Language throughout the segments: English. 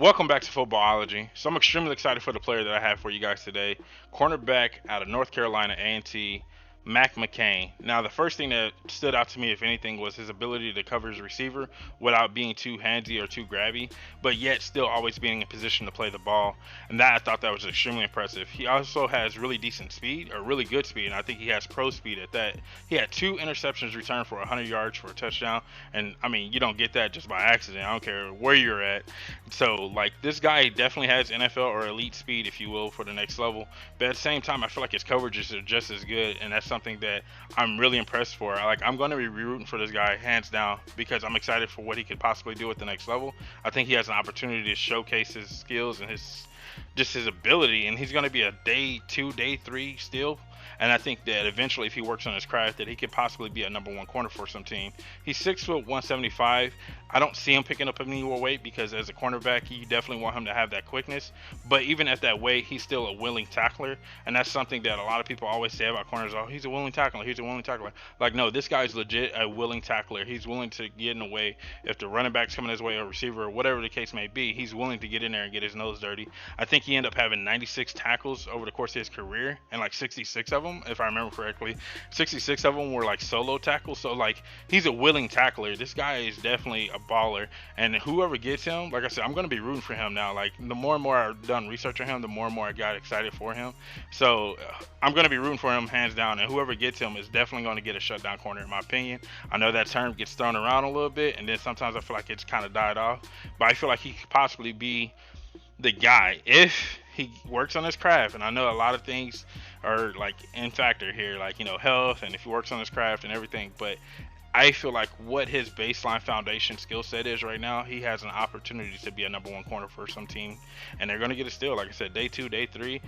Welcome back to Footballology. So I'm extremely excited for the player that I have for you guys today. Cornerback out of North Carolina A&T, McCain. Now, the first thing that stood out to me, if anything, was his ability to cover his receiver without being too handsy or too grabby, but yet still always being in position to play the ball. And that I thought that was extremely impressive. He also has really decent speed, or really good speed, and I think he has pro speed at that. He had 2 interceptions returned for 100 yards for a touchdown, and I mean, you don't get that just by accident. I don't care where you're at. So, like, this guy definitely has NFL or elite speed, if you will, for the next level. But at the same time, I feel like his coverages are just as good, and that's something that I'm really impressed for. Like, I'm going to be rooting for this guy hands down because I'm excited for what he could possibly do at the next level. I think he has an opportunity to showcase his skills and his ability, and he's going to be a day 2, day 3 still. And I think that eventually, if he works on his craft, that he could possibly be a #1 corner for some team. He's 6', 175. I don't see him picking up any more weight because as a cornerback, you definitely want him to have that quickness. But even at that weight, he's still a willing tackler, and that's something that a lot of people always say about corners. Oh, he's a willing tackler. He's a willing tackler. Like, no, this guy's legit a willing tackler. He's willing to get in the way if the running back's coming his way or receiver or whatever the case may be. He's willing to get in there and get his nose dirty. I think he ended up having 96 tackles over the course of his career, and like 66 of them, if I remember correctly, 66 of them were like solo tackles. So like, he's a willing tackler. This guy is definitely a baller, and whoever gets him, like I said, I'm going to be rooting for him now. Like, the more and more I've done research on him, the more and more I got excited for him. So I'm going to be rooting for him hands down, and whoever gets him is definitely going to get a shutdown corner in my opinion. I know that term gets thrown around a little bit, and then sometimes I feel like it's kind of died off, but I feel like he could possibly be the guy if he works on his craft. And I know a lot of things are like in factor here, like, you know, health, and if he works on his craft and everything. But I feel like what his baseline foundation skill set is right now, he has an opportunity to be a #1 corner for some team, and they're going to get a steal. Like I said, day 2, day 3,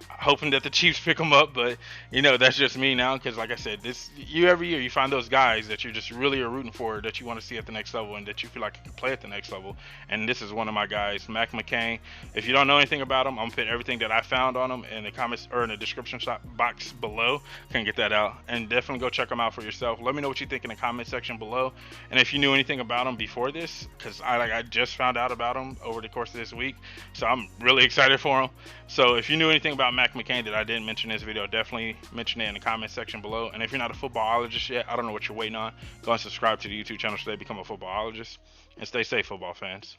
hoping that the Chiefs pick him up. But you know, that's just me now, because like I said, every year you find those guys that you're just really rooting for, that you want to see at the next level, and that you feel like can play at the next level. And this is one of my guys, McCain. If you don't know anything about him, I'm gonna put everything that I found on him in the comments or in the description box below. Can get that out, and definitely go check him out for yourself. Let me know what you think in the comments section below, and if you knew anything about him before this, because I just found out about him over the course of this week, so I'm really excited for him. So if you knew anything about McCain that I didn't mention in this video, definitely mention it in the comment section below. And if you're not a footballologist yet, I don't know what you're waiting on. Go and subscribe to the YouTube channel today, become a footballologist, and stay safe, football fans.